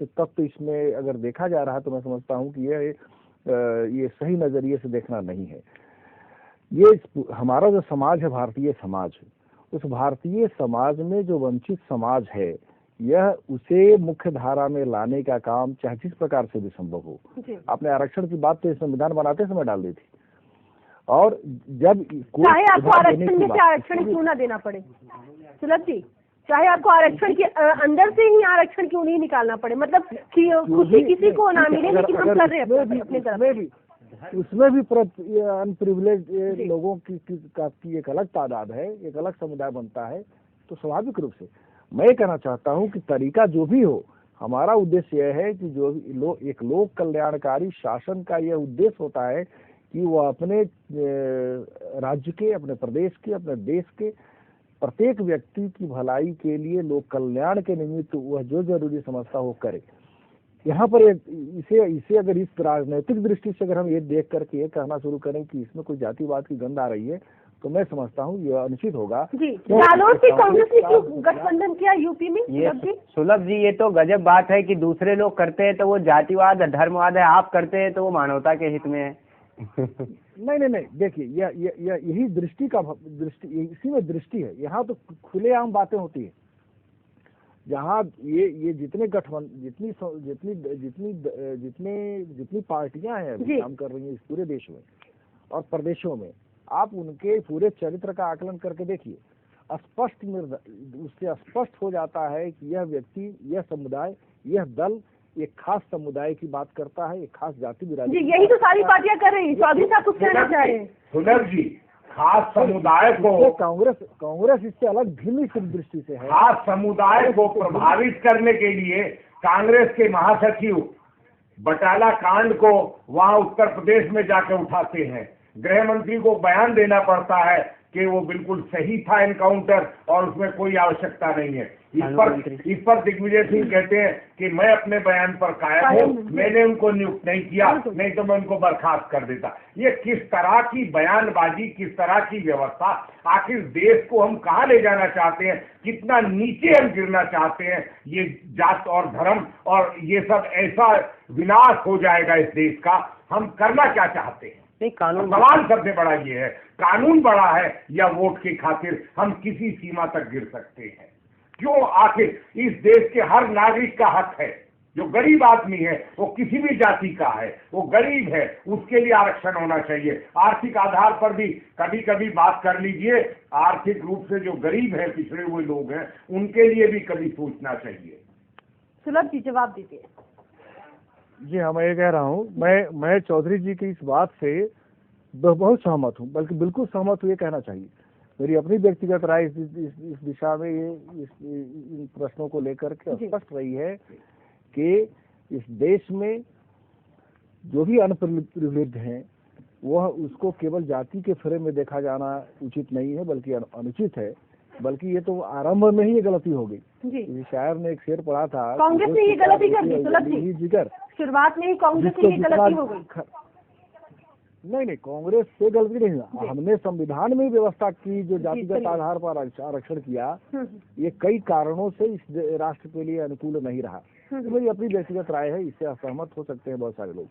तत्व इसमें अगर देखा जा रहा है तो मैं समझता हूँ कि ये सही नजरिए से देखना नहीं है। ये हमारा जो समाज है, भारतीय समाज, उस भारतीय समाज में जो वंचित समाज है, यह उसे मुख्य धारा में लाने का काम चाहे जिस प्रकार से भी संभव हो। आपने आरक्षण की बात तो संविधान बनाते समय डाल दी थी, और जब चाहे आपको आरक्षण में से आरक्षण क्यों ना देना पड़े सुलभ जी, चाहे आपको आरक्षण के अंदर से ही आरक्षण क्यों नहीं निकालना पड़े, मतलब कि खुशी किसी को ना मिले, लेकिन हम कर रहे हैं अपने तरफ। उसमें भी अनप्रिविलेज लोगों की एक अलग तादाद है, एक अलग समुदाय बनता है। तो स्वाभाविक रूप से मैं कहना चाहता हूं कि तरीका जो भी हो, हमारा उद्देश्य यह है कि जो एक लोक कल्याणकारी शासन का यह उद्देश्य होता है कि वह अपने राज्य के, अपने प्रदेश के, अपने देश के प्रत्येक व्यक्ति की भलाई के लिए, लोक कल्याण के निमित्त वह जो जरूरी समझता हो करे। यहाँ पर इसे अगर इस राजनीतिक दृष्टि से अगर हम ये देख करके ये कहना शुरू करें कि इसमें कोई जातिवाद की गंध आ रही है, तो मैं समझता हूँ यह अनुचित होगा। जी, जालोर की कांग्रेस ने क्यों गठबंधन किया यूपी में? सुलभ जी, ये तो गजब बात है कि दूसरे लोग करते हैं तो वो जातिवाद धर्मवाद है, आप करते हैं तो वो मानवता के हित में है। नहीं, देखिए यही दृष्टि इसी में दृष्टि है। यहाँ तो खुलेआम बातें होती है। जहाँ ये जितने गठबंधन, जितनी पार्टियां हैं अभी काम कर रही हैं इस पूरे देश में और प्रदेशों में, आप उनके पूरे चरित्र का आकलन करके देखिए, उससे स्पष्ट हो जाता है कि यह व्यक्ति, यह समुदाय, यह दल एक खास समुदाय की बात करता है, एक खास जाति बिरादरी। यही तो सारी पार्टियां कर रही है। चौधरी साहब कुछ कहना चाह रहे हैं? सुलभ जी, खास समुदाय को कांग्रेस इससे अलग भिन्न दृष्टि से है। खास समुदाय को प्रभावित करने के लिए कांग्रेस के महासचिव बटाला कांड को वहां उत्तर प्रदेश में जाकर उठाते हैं। गृह मंत्री को बयान देना पड़ता है कि वो बिल्कुल सही था एनकाउंटर और उसमें कोई आवश्यकता नहीं है। इस पर दिग्विजय सिंह कहते हैं कि मैं अपने बयान पर कायम हूँ, मैंने उनको नियुक्त नहीं किया, नहीं तो मैं उनको बर्खास्त कर देता। ये किस तरह की बयानबाजी, किस तरह की व्यवस्था, आखिर देश को हम कहाँ ले जाना चाहते हैं, कितना नीचे हम गिरना चाहते हैं। ये जात और धर्म और ये सब ऐसा विनाश हो जाएगा इस देश का, हम करना क्या चाहते हैं? कानून सवाल सबसे बड़ा ये है, कानून बड़ा है या वोट की खातिर हम किसी सीमा तक गिर सकते हैं? क्यों? आखिर इस देश के हर नागरिक का हक है। जो गरीब आदमी है, वो किसी भी जाति का है, वो गरीब है, उसके लिए आरक्षण होना चाहिए। आर्थिक आधार पर भी कभी कभी बात कर लीजिए, आर्थिक रूप से जो गरीब है, पिछड़े हुए लोग हैं, उनके लिए भी कभी सोचना चाहिए। सुलभ जी जवाब दीजिए। जी हाँ, मैं ये कह रहा हूँ, मैं चौधरी जी की इस बात से बहुत सहमत हूँ, बल्कि बिल्कुल सहमत हूँ ये कहना चाहिए। मेरी अपनी व्यक्तिगत राय इस दिशा में इन प्रश्नों को लेकर के स्पष्ट रही है कि इस देश में जो भी अनप्रिविलेज्ड हैं, वह उसको केवल जाति के फ्रेम में देखा जाना उचित नहीं है, बल्कि अनुचित है। बल्कि ये तो आरंभ में ही ये गलती हो गई। शायर ने एक शेर पढ़ा था, कांग्रेस ने ये गलती कर दी सुलभ जी, जिगर शुरुआत में ही कांग्रेस से ये गलती हो गई। नहीं, कांग्रेस से गलती नहीं हुआ। हमने संविधान में व्यवस्था की, जो जातिगत आधार पर आरक्षण किया, ये कई कारणों से इस राष्ट्र के लिए अनुकूल नहीं रहा। तो मेरी अपनी व्यक्तिगत राय है, इससे असहमत हो सकते हैं बहुत सारे लोग,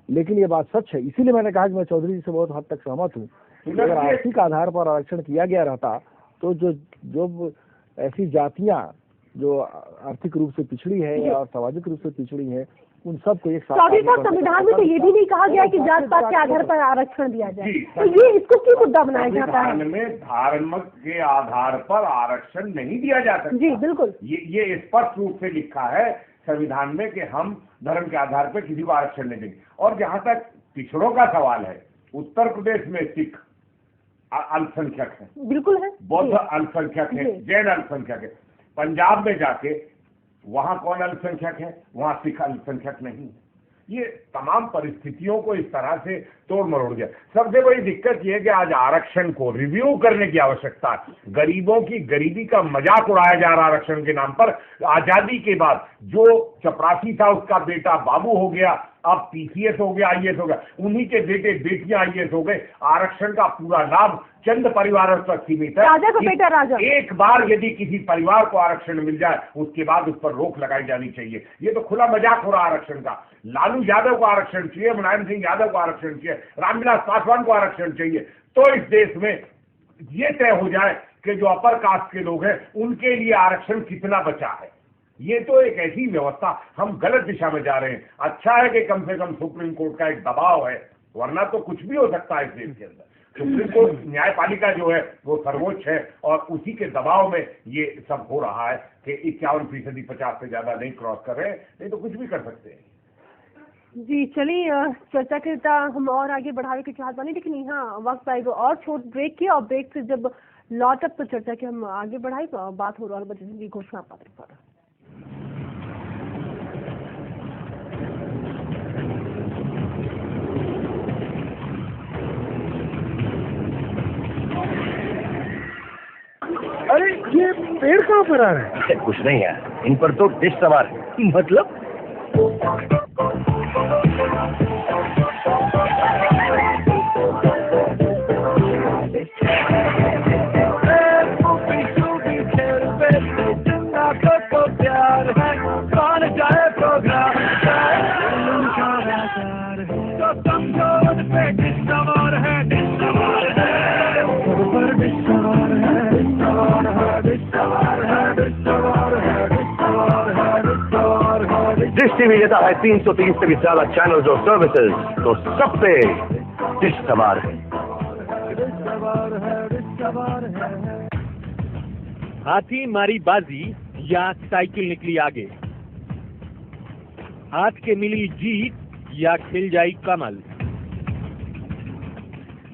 लेकिन ये बात सच है। इसीलिए मैंने कहा कि मैं चौधरी जी से बहुत हद तक सहमत हूँ। अगर आर्थिक आधार पर आरक्षण किया गया रहता तो जो ऐसी जातियां जो आर्थिक रूप से पिछड़ी है और सामाजिक रूप से पिछड़ी है, उन सबको एक साथ। चौधरी साहब, संविधान में तो ये भी नहीं कहा गया कि जात पात के आधार पर आरक्षण दिया जाए, तो ये इसको क्यों मुद्दा बनाया जाता है? में धर्म के आधार पर आरक्षण नहीं दिया जा सकता। जी बिल्कुल, ये स्पष्ट रूप से लिखा है संविधान में कि हम धर्म के आधार पर किसी को आरक्षण नहीं देंगे। और जहाँ तक पिछड़ों का सवाल है, उत्तर प्रदेश में सिख अल्पसंख्यक है, बिल्कुल है, बौद्ध अल्पसंख्यक है, जैन अल्पसंख्यक है। पंजाब में जाके वहां कौन अल्पसंख्यक है? वहां सिख अल्पसंख्यक नहीं। ये तमाम परिस्थितियों को इस तरह से तोड़ मरोड़ दिया। सबसे बड़ी दिक्कत यह है कि आज आरक्षण को रिव्यू करने की आवश्यकता है। गरीबों की गरीबी का मजाक उड़ाया जा रहा आरक्षण के नाम पर। आजादी के बाद जो चपरासी था उसका बेटा बाबू हो गया, अब पीसीएस हो गया, आईएएस हो गया, उन्हीं के बेटे बेटियां आईएएस हो गए। आरक्षण का पूरा लाभ चंद परिवारों तक सीमित है। राजा को बेटा राजा। एक बार यदि किसी परिवार को आरक्षण मिल जाए उसके बाद उस पर रोक लगाई जानी चाहिए। ये तो खुला मजाक हो रहा आरक्षण का। लालू यादव को आरक्षण चाहिए, मुलायम सिंह यादव को आरक्षण चाहिए, रामविलास पासवान को आरक्षण चाहिए, तो इस देश में ये तय हो जाए कि जो अपर कास्ट के लोग हैं उनके लिए आरक्षण कितना बचा है। ये तो एक ऐसी व्यवस्था, हम गलत दिशा में जा रहे हैं। अच्छा है कि कम से कम सुप्रीम कोर्ट का एक दबाव है, वरना तो कुछ भी हो सकता है इस देश के अंदर। सुप्रीम कोर्ट न्यायपालिका जो है वो सर्वोच्च है और उसी के दबाव में ये सब हो रहा है कि 51% 50 से ज्यादा नहीं क्रॉस कर रहे हैं, नहीं तो कुछ भी कर सकते हैं। जी चलिए, चर्चा करता हम और आगे बढ़ावे के चाहत बानी, लेकिन यहाँ वक्त आएगा और छोट ब्रेक के, और ब्रेक से जब लौटब तो चर्चा के हम आगे बढ़ाई। बात हो रहा है बजट की घोषणा पत्र पर। अरे ये पेड़ कहाँ पर आ रहे हैं? कुछ नहीं है, इन पर तो डिश सवार है। मतलब डिश टीवी देता है 330 से भी ज्यादा चैनल्स और सर्विसेज, तो सब पे डिश सवार है। हाथी मारी बाजी या साइकिल निकली आगे, हाथ के मिली जीत या खिल जाई कमल।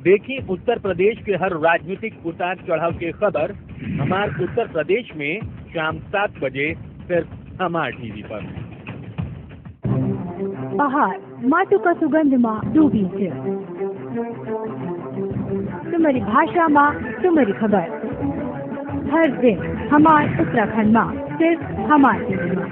देखिए उत्तर प्रदेश के हर राजनीतिक उतार चढ़ाव की खबर हमारे उत्तर प्रदेश में शाम 7 बजे सिर्फ हमारे टीवी पर। बहार माटू का सुगंध माँ डूबी છે, तुम्हारी भाषा माँ तुम्हारी खबर, हर दिन हमारे उत्तराखंड माँ सिर्फ हमारे टीवी माँ।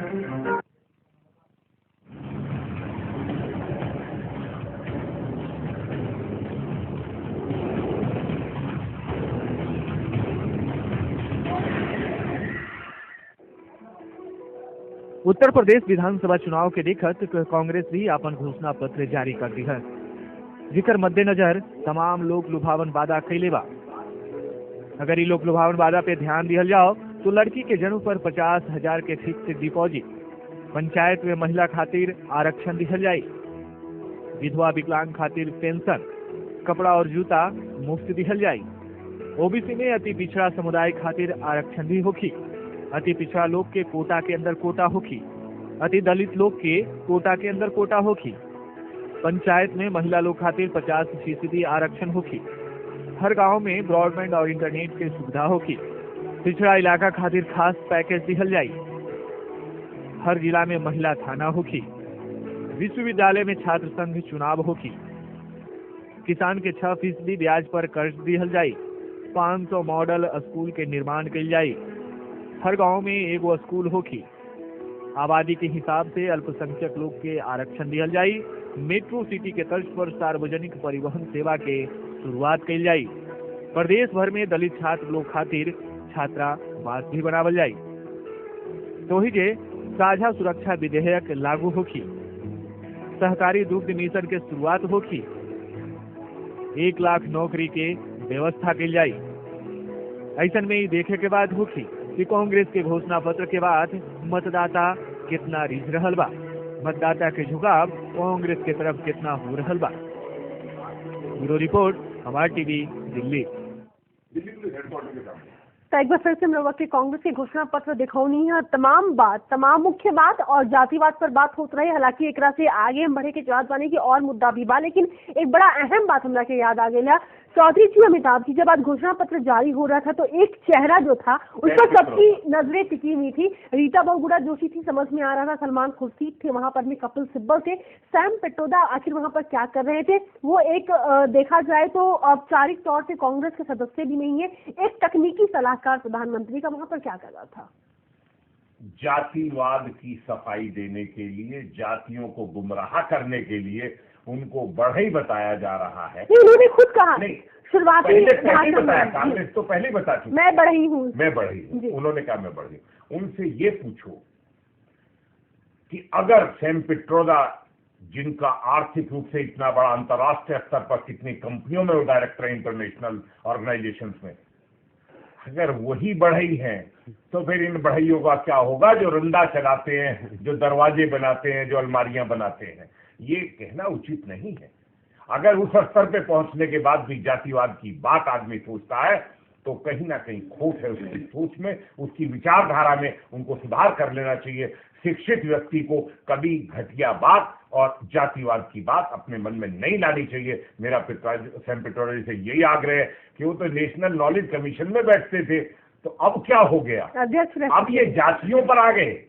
उत्तर प्रदेश विधानसभा चुनाव के देखत कांग्रेस भी अपन घोषणा पत्र जारी कर दी है, जिकर मद्देनजर तमाम लोग लुभावन वादा कैले बा। अगर ये लोग लुभावन वादा पे ध्यान दिया जाओ तो लड़की के जन्म पर 50,000 के फिक्स डिपॉजिट, पंचायत में महिला खातिर आरक्षण दिया जाये, विधवा विकलांग खातिर पेंशन, कपड़ा और जूता मुफ्त दिया जाये, ओबीसी में अति पिछड़ा समुदाय खातिर आरक्षण भी होगी, अति पिछड़ा लोग के कोटा के अंदर कोटा होगी, अति दलित लोग के कोटा के अंदर कोटा होगी, पंचायत में महिला लोग खातिर 50% आरक्षण होगी, हर गांव में ब्रॉडबैंड और इंटरनेट की सुविधा होगी, पिछड़ा इलाका खातिर खास पैकेज दिहल जाई, हर जिला में महिला थाना होगी, विश्वविद्यालय में छात्र संघ चुनाव होगी, किसान के 6% ब्याज पर कर्ज दिहल जाई, 500 मॉडल स्कूल के निर्माण कल जाई, हर गांव में एगो स्कूल होगी, आबादी के हिसाब से अल्पसंख्यक लोग के आरक्षण दिया जाये, मेट्रो सिटी के तर्ज पर सार्वजनिक परिवहन सेवा के शुरुआत कल जाये, प्रदेश भर में दलित छात्र लोग खातिर छात्रावास भी बनावल जाये, तो ही जे साझा सुरक्षा विधेयक लागू होगी, सहकारी दुग्ध मिशन के शुरुआत होगी, 1 लाख नौकरी के व्यवस्था कल जाये। ऐसा में देखे के बाद होगी कि कांग्रेस के घोषणा पत्र के बाद मतदाता कितना रिझ रहल बा, मतदाता के झुकाव कांग्रेस के तरफ कितना हो रहल बा। ब्यूरो रिपोर्ट, हमार टीवी, दिल्ली। तो एक बार फिर से हम लोग के कांग्रेस के घोषणा पत्र दिखौनी है, तमाम मुख्य बात और जातिवाद पर बात होत रही। हालांकि एक से आगे हम बढ़े के चाहत बानी की और मुद्दा भी बा, लेकिन एक बड़ा अहम बात हमरा के याद आ गया। चौधरी जी अमिताभ जी जब आज घोषणा पत्र जारी हो रहा था तो एक चेहरा जो था उस पर सबकी नजरें टिकी हुई थी। रीता बहुगुणा जोशी थी, समझ में आ रहा था, सलमान खुर्शीद थे वहां पर, में कपिल सिब्बल थे, सैम पिट्रोदा आखिर वहां पर क्या कर रहे थे। वो एक देखा जाए तो औपचारिक तौर से कांग्रेस के सदस्य भी नहीं है, एक तकनीकी सलाहकार प्रधानमंत्री का वहां पर क्या कर रहा था। जातिवाद की सफाई देने के लिए, जातियों को गुमराह करने के लिए उनको बढ़ई बताया जा रहा है। नहीं, उन्होंने खुद कहा नहीं, शुरुआती पहले बताया, कांग्रेस तो पहले बता चुकी मैं बढ़ई हूँ, मैं बढ़ई हूँ, उन्होंने कहा मैं बढ़ई हूँ। उनसे ये पूछो कि अगर सैम पित्रोदा, जिनका आर्थिक रूप से इतना बड़ा अंतर्राष्ट्रीय स्तर पर कितनी कंपनियों में वो डायरेक्टर है इंटरनेशनल ऑर्गेनाइजेशंस में, अगर वही बढ़ई हैं तो फिर इन बढ़इयों का क्या होगा जो रंदा चलाते हैं, जो दरवाजे बनाते हैं, जो अलमारियां बनाते हैं। ये कहना उचित नहीं है। अगर उस स्तर पे पहुंचने के बाद भी जातिवाद की बात आदमी सोचता है तो कहीं ना कहीं खोट है उसकी सोच में, उसकी विचारधारा में। उनको सुधार कर लेना चाहिए। शिक्षित व्यक्ति को कभी घटिया बात और जातिवाद की बात अपने मन में नहीं लानी चाहिए। मेरा सैम पित्रोदा से यही आग्रह है कि वो तो नेशनल नॉलेज कमीशन में बैठते थे, तो अब क्या हो गया, अब ये जातियों पर आ गए।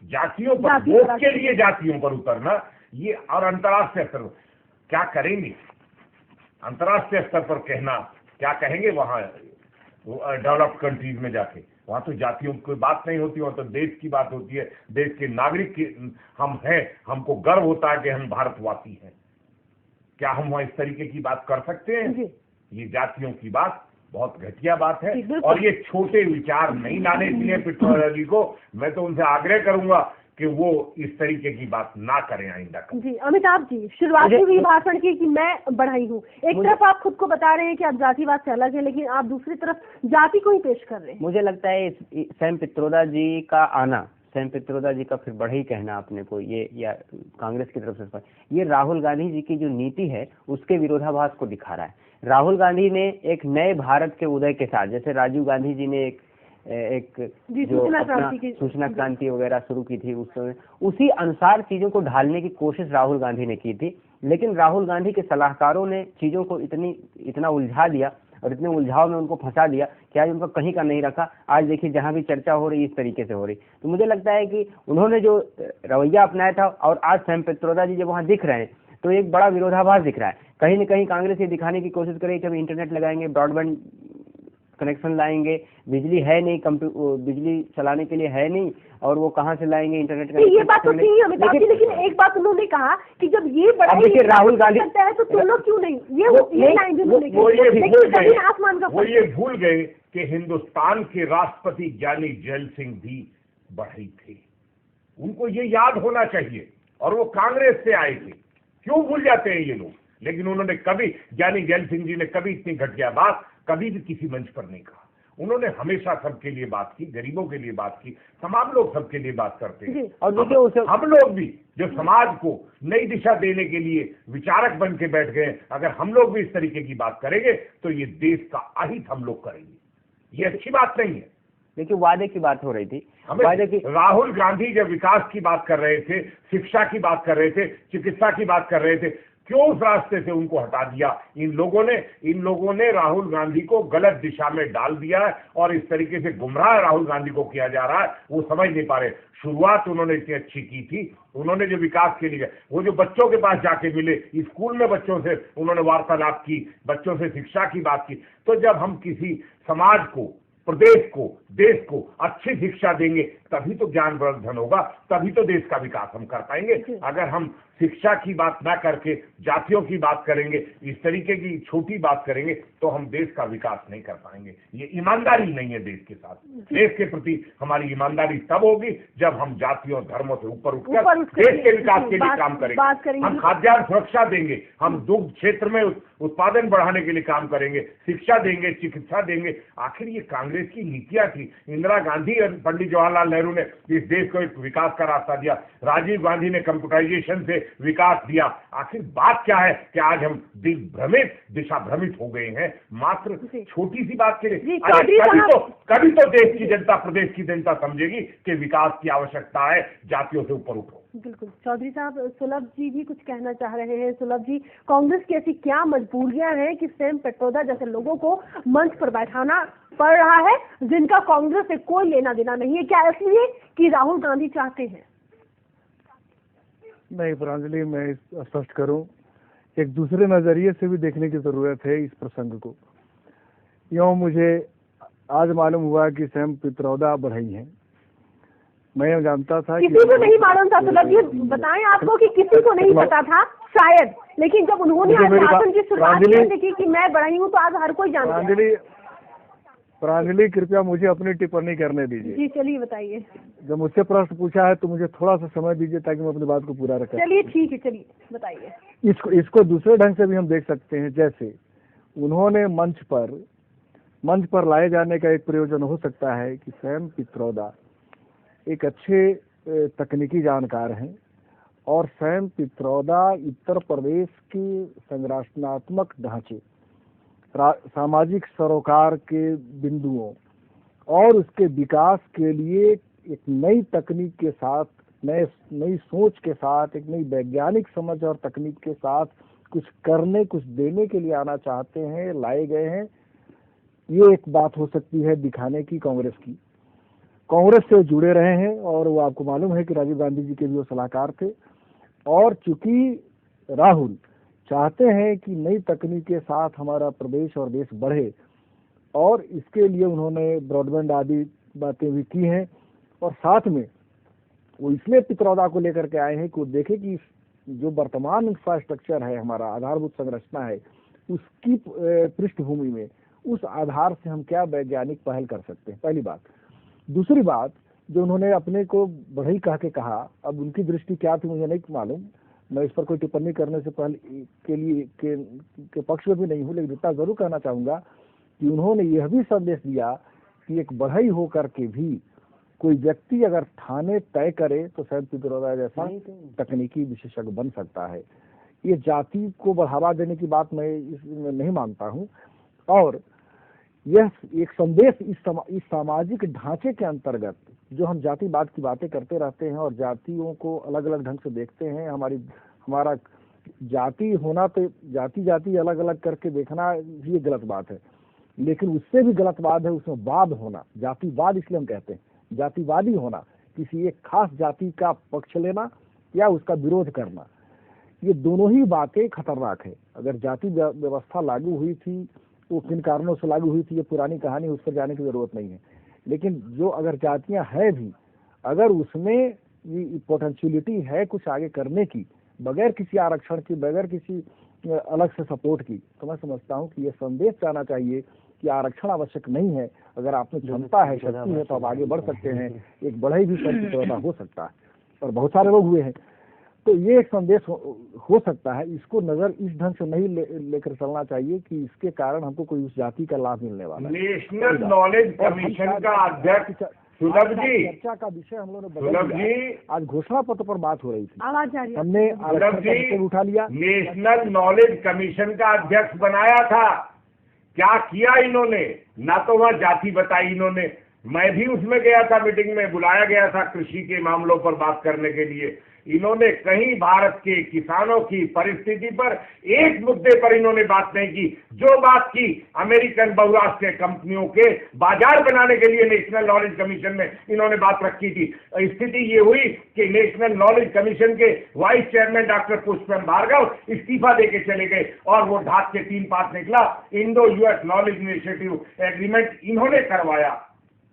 जातियों पर वोट के लिए जातियों पर उतरना, ये और अंतर्राष्ट्रीय स्तर पर क्या करेंगे? अंतर्राष्ट्रीय स्तर पर कहना क्या कहेंगे? वहां डेवलप्ड कंट्रीज में जाके वहां तो जातियों की बात नहीं होती, वहां तो देश की बात होती है। देश के नागरिक की हम हैं, हमको गर्व होता है कि हम भारतवासी हैं। क्या हम वहां इस तरीके की बात कर सकते हैं? ये जातियों की बात बहुत घटिया बात है और ये छोटे विचार नहीं लाने चाहिए पित्रोदा जी को। मैं तो उनसे आग्रह करूंगा कि वो इस तरीके की बात ना करें आइंदा। जी अमिताभ जी, शुरुआत में भी भाषण की कि मैं बढ़ई हूँ। एक तरफ आप खुद को बता रहे हैं कि आप जातिवाद से अलग है, लेकिन आप दूसरी तरफ जाति को ही पेश कर रहे हैं। मुझे लगता है सैम पित्रोदा जी का आना, सैम पित्रोदा जी का फिर बढ़ई कहना अपने को, ये या कांग्रेस की तरफ से, ये राहुल गांधी जी की जो नीति है उसके विरोधाभास को दिखा रहा है। राहुल गांधी ने एक नए भारत के उदय के साथ, जैसे राजीव गांधी जी ने एक जो अपना सूचना क्रांति वगैरह शुरू की थी, उस समय उसी अनुसार चीजों को ढालने की कोशिश राहुल गांधी ने की थी। लेकिन राहुल गांधी के सलाहकारों ने चीजों को इतना उलझा दिया और इतने उलझाव में उनको फंसा दिया कि आज उनका कहीं का नहीं रखा। आज देखिए जहां भी चर्चा हो रही इस तरीके से हो रही। तो मुझे लगता है कि उन्होंने जो रवैया अपनाया था और आज सैम पित्रोदा जी जब वहां दिख रहे हैं तो एक बड़ा विरोधाभास दिख रहा है। कहीं न कहीं कांग्रेस ये दिखाने की कोशिश करे कि हम इंटरनेट लगाएंगे, ब्रॉडबैंड कनेक्शन लाएंगे, बिजली है नहीं, बिजली चलाने के लिए है नहीं, और वो कहाँ से लाएंगे इंटरनेट कनेक्शन? ये बात तो सही है अमिताभ जी, लेकिन एक बात उन्होंने कहा कि जब ये बड़ा राहुल गांधी करता है तो तुम लोग क्यों नहीं? वो ये भूल गए कि हिंदुस्तान के राष्ट्रपति ज्ञानी जैल सिंह भी बढ़ई थे। उनको ये याद होना चाहिए और वो कांग्रेस से आए थे। क्यों भूल जाते हैं ये लोग? लेकिन उन्होंने कभी, ज्ञानी जैल सिंह जी ने कभी इतनी घटिया बात कभी भी किसी मंच पर नहीं कहा। उन्होंने हमेशा सबके लिए बात की, गरीबों के लिए बात की। तमाम लोग सबके लिए बात करते हैं और हम लोग भी जो समाज को नई दिशा देने के लिए विचारक बन के बैठ गए, अगर हम लोग भी इस तरीके की बात करेंगे तो ये देश का अहित हम लोग करेंगे। ये अच्छी बात नहीं है। देखिए वादे की बात हो रही थी, वादे की। राहुल गांधी जब विकास की बात कर रहे थे, शिक्षा की बात कर रहे थे, चिकित्सा की बात कर रहे थे, क्यों उस रास्ते से उनको हटा दिया? इन लोगों ने राहुल गांधी को गलत दिशा में डाल दिया है और इस तरीके से गुमराह राहुल गांधी को किया जा रहा है। वो समझ नहीं पा रहे। शुरुआत उन्होंने इतनी अच्छी की थी, उन्होंने जो विकास के लिए, वो जो बच्चों के पास जाके मिले, स्कूल में बच्चों से उन्होंने वार्तालाप की, बच्चों से शिक्षा की बात की। तो जब हम किसी समाज को, प्रदेश को, देश को अच्छी शिक्षा देंगे तभी तो ज्ञानवर्धन होगा, तभी तो देश का विकास हम कर पाएंगे। अगर हम शिक्षा की बात ना करके जातियों की बात करेंगे, इस तरीके की छोटी बात करेंगे, तो हम देश का विकास नहीं कर पाएंगे। ये ईमानदारी नहीं है देश के साथ। देश के प्रति हमारी ईमानदारी तब होगी जब हम जातियों और धर्मों से ऊपर उठकर देश के विकास के लिए काम करेंगे। हम खाद्यान्न सुरक्षा देंगे, हम दुग्ध क्षेत्र में उत्पादन बढ़ाने के लिए काम करेंगे, शिक्षा देंगे, चिकित्सा देंगे। आखिर ये कांग्रेस की नीतियां थी। इंदिरा गांधी और पंडित जवाहरलाल नेहरू ने इस देश को एक विकास का रास्ता दिया। राजीव गांधी ने कंप्यूटराइजेशन से विकास दिया। आखिर बात क्या है कि आज हम दिशा भ्रमित हो गए हैं मात्र छोटी सी बात के लिए। कभी तो देश की जनता, प्रदेश की जनता समझेगी कि विकास की आवश्यकता है, जातियों से ऊपर उठो। बिल्कुल। चौधरी साहब, सुलभ जी भी कुछ कहना चाह रहे हैं। सुलभ जी, कांग्रेस की ऐसी क्या मजबूरियां हैं कि सैम पित्रोदा जैसे लोगों को मंच पर बैठाना पड़ रहा है जिनका कांग्रेस से कोई लेना देना नहीं है? क्या इसलिए कि राहुल गांधी चाहते हैं? नहीं प्रांजलि, मैं स्पष्ट करूं, एक दूसरे नजरिए से भी देखने की जरूरत है इस प्रसंग को। यूँ मुझे आज मालूम हुआ कि सैम पित्रोदा बढ़ई हैं मैं जानता था किसी को नहीं मालूम था। सुलभ जी बताएं आपको कि किसी को नहीं पता था शायद, लेकिन जब उन्होंने आज भाषण की शुरुआत कैसे की कि मैं बढ़ई हूँ, तो आज हर कोई जानता है। प्रांजलि कृपया मुझे अपनी टिप्पणी करने दीजिए। जी चलिए बताइए। जब मुझसे प्रश्न पूछा है तो मुझे थोड़ा सा समय दीजिए ताकि मैं अपनी बात को पूरा रख। चलिए ठीक है, चलिए बताइए। इसको दूसरे ढंग से भी हम देख सकते हैं। जैसे उन्होंने मंच पर लाए जाने का एक प्रयोजन हो सकता है कि सैम पित्रोदा एक अच्छे तकनीकी जानकार हैं और सैम पित्रोदा उत्तर प्रदेश के संरचनात्मक ढांचे, सामाजिक सरोकार के बिंदुओं और उसके विकास के लिए एक नई तकनीक के साथ, नई सोच के साथ, एक नई वैज्ञानिक समझ और तकनीक के साथ कुछ करने, कुछ देने के लिए आना चाहते हैं, लाए गए हैं। ये एक बात हो सकती है दिखाने की कांग्रेस से जुड़े रहे हैं और वो आपको मालूम है कि राजीव गांधी जी के भी वो सलाहकार थे। और चूंकि राहुल चाहते हैं कि नई तकनीक के साथ हमारा प्रदेश और देश बढ़े और इसके लिए उन्होंने ब्रॉडबैंड आदि बातें भी की हैं और साथ में वो इसलिए पित्रोदा को लेकर के आए हैं कि वो देखे कि जो वर्तमान इंफ्रास्ट्रक्चर है, हमारा आधारभूत संरचना है, उसकी पृष्ठभूमि में उस आधार से हम क्या वैज्ञानिक पहल कर सकते हैं, पहली बात। दूसरी बात, जो उन्होंने अपने को बढ़ई कह के कहा, अब उनकी दृष्टि क्या थी मुझे नहीं मालूम, मैं इस पर कोई टिप्पणी करने से पहले के पक्ष में भी नहीं हूँ, लेकिन इतना जरूर कहना चाहूंगा कि उन्होंने यह भी संदेश दिया कि एक बढ़ई होकर के भी कोई व्यक्ति अगर ठाने तय करे तो सैम पित्रोदा जैसा तकनीकी विशेषज्ञ बन सकता है। ये जाति को बढ़ावा देने की बात मैं इसमें नहीं मानता हूँ और यह एक संदेश इस सामाजिक ढांचे के अंतर्गत जो हम जातिवाद की बातें करते रहते हैं और जातियों को अलग अलग ढंग से देखते हैं, हमारा जाति होना तो जाति अलग अलग करके देखना ये गलत बात है, लेकिन उससे भी गलत बात है उसमें वाद होना। जातिवाद इसलिए हम कहते हैं, जातिवादी होना, किसी एक खास जाति का पक्ष लेना या उसका विरोध करना, ये दोनों ही बातें खतरनाक है। अगर जाति व्यवस्था लागू हुई थी वो किन कारणों से लागू हुई थी ये पुरानी कहानी, उस पर जाने की जरूरत नहीं है। लेकिन जो अगर जातियां हैं भी, अगर उसमें पोटेंशियलिटी है कुछ आगे करने की, बगैर किसी आरक्षण की, बगैर किसी अलग से सपोर्ट की, तो मैं समझता हूँ कि ये संदेश जाना चाहिए कि आरक्षण आवश्यक नहीं है। अगर आप में क्षमता है, शक्ति है तो आप आगे बढ़ सकते हैं। एक बढ़ई भी पैदा हो सकता है और बहुत सारे लोग हुए हैं। तो ये एक संदेश हो सकता है। इसको नजर इस ढंग से नहीं लेकर चलना चाहिए कि इसके कारण हमको कोई उस जाति का लाभ मिलने वाला है। नेशनल नॉलेज कमीशन का अध्यक्ष सुलभ जी, चर्चा का विषय हम लोगों ने बदल दिया। आज घोषणा पत्र पर बात हो रही थी, आवाज आ रही है, हमने सुलभ जी उठा लिया। नेशनल नॉलेज कमीशन का अध्यक्ष बनाया था, क्या किया इन्होंने? ना तो वहाँ जाति बताई इन्होंने। मैं भी उसमें गया था, मीटिंग में बुलाया गया था कृषि के मामलों पर बात करने के लिए। इन्होंने कहीं भारत के किसानों की परिस्थिति पर एक मुद्दे पर इन्होंने बात नहीं की। जो बात की अमेरिकन बहुराष्ट्रीय कंपनियों के बाजार बनाने के लिए नेशनल नॉलेज कमीशन में इन्होंने बात रखी थी। स्थिति ये हुई कि नेशनल नॉलेज कमीशन के वाइस चेयरमैन डॉक्टर पुष्पम भार्गव इस्तीफा देके चले गए और वो ढाक के 3 पास निकला। Indo US knowledge initiative agreement इन्होंने करवाया।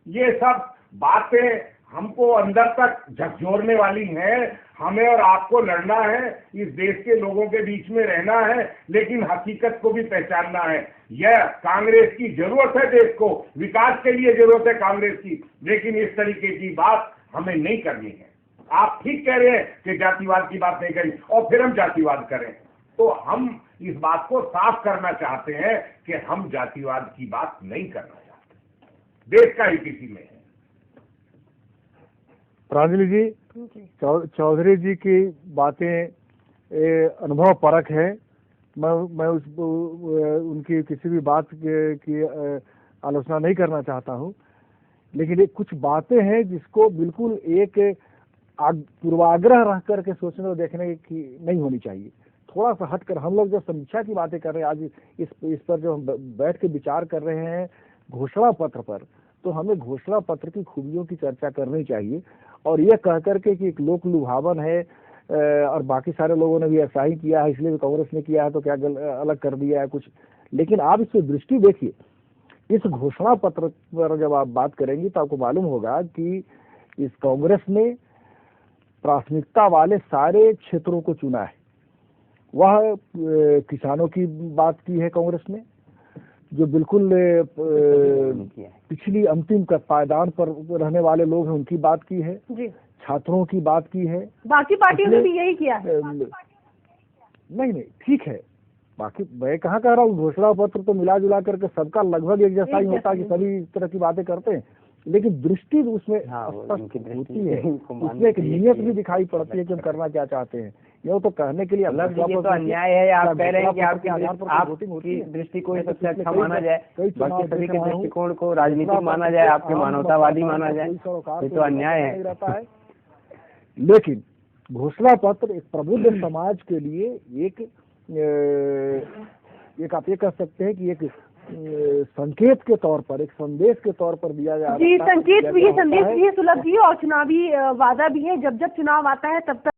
ये सब बातें हमको अंदर तक झकझोरने वाली हैं। हमें और आपको लड़ना है, इस देश के लोगों के बीच में रहना है, लेकिन हकीकत को भी पहचानना है। यह कांग्रेस की जरूरत है, देश को विकास के लिए जरूरत है कांग्रेस की, लेकिन इस तरीके की बात हमें नहीं करनी है। आप ठीक कह रहे हैं कि जातिवाद की बात नहीं करी और फिर हम जातिवाद करें, तो हम इस बात को साफ करना चाहते हैं कि हम जातिवाद की बात नहीं करना चाहते। देश का हित इसी में है। प्रांजलि जी, चौधरी जी की बातें अनुभव परक है। मैं उनकी किसी भी बात की आलोचना नहीं करना चाहता हूं, लेकिन ये कुछ बातें हैं जिसको बिल्कुल एक पूर्वाग्रह रह करके सोचने और देखने की नहीं होनी चाहिए। थोड़ा सा हटकर हम लोग जो समीक्षा की बातें कर रहे हैं आज इस पर जो हम बैठ के विचार कर रहे हैं घोषणा पत्र पर, तो हमें घोषणा पत्र की खूबियों की चर्चा करनी चाहिए। और यह कह करके कि एक लोक लुभावन है और बाकी सारे लोगों ने भी ऐसा ही किया है, इसलिए कांग्रेस ने किया है तो क्या अलग कर दिया है कुछ। लेकिन आप इसकी दृष्टि देखिए, इस घोषणा पत्र पर जब आप बात करेंगे तो आपको मालूम होगा कि इस कांग्रेस ने प्राथमिकता वाले सारे क्षेत्रों को चुना है। वह किसानों की बात की है कांग्रेस ने, जो बिल्कुल पिछली अंतिम पायदान पर रहने वाले लोग हैं उनकी बात की है जी। छात्रों की बात की है। बाकी पार्टियों ने भी यही किया है। नहीं ठीक है, बाकी मैं कहाँ कह रहा हूँ, घोषणा पत्र तो मिला जुला करके सबका लगभग एक जैसा ही होता है कि सभी इस तरह की बातें करते हैं, लेकिन दृष्टि उसमें स्पष्ट होती है, उसमें एक नीयत भी दिखाई पड़ती है कि हम करना क्या चाहते हैं। ये तो कहने के लिए ये तो अन्याय है। आप कह रहे हैं कि आपकी दृष्टि को सबसे अच्छा माना जाए, बाकी सभी के दृष्टिकोण को राजनीतिक माना जाए, आपके मानवतावादी माना जाए, ये तो अन्याय है। लेकिन घोषणा पत्र एक प्रबुद्ध समाज के लिए एक आप ये कह सकते हैं कि एक संकेत के तौर पर, एक संदेश के तौर पर दिया जा रहा है। जी, संकेत भी है, संदेश भी है सुलभ जी, और चुनावी वादा भी है। जब जब चुनाव आता है तब तक